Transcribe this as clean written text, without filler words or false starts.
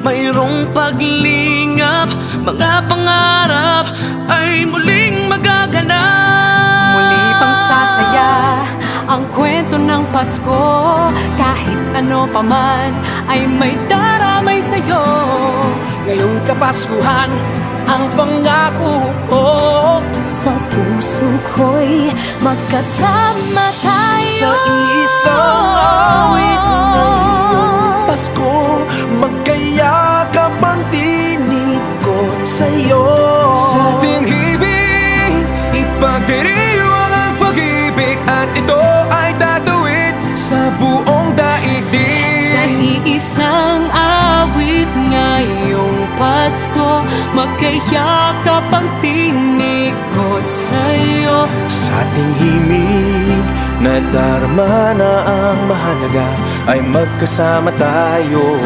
mayroong paglingap, mga pangarap ay muling magaganap. Muli pang sasaya ang kwento ng Pasko, kahit ano paman ay may daramay sa'yo. Ngayong Kapaskuhan, ang pangako ko, sa puso ko'y magkasama tayo. Sa isang awit ngayong Pasko, magkayakap ang tinig ko't sa'yo. sa ating ibig, ipagdiriwang ang pag-ibig, at ito ay tatawid sa buong daigdig. Sa iisang awit ngayong Pasko, magkayakap ang tinig ko't sa'yo. Sa ating himig na darma na ang mahalaga ay magkasama tayo.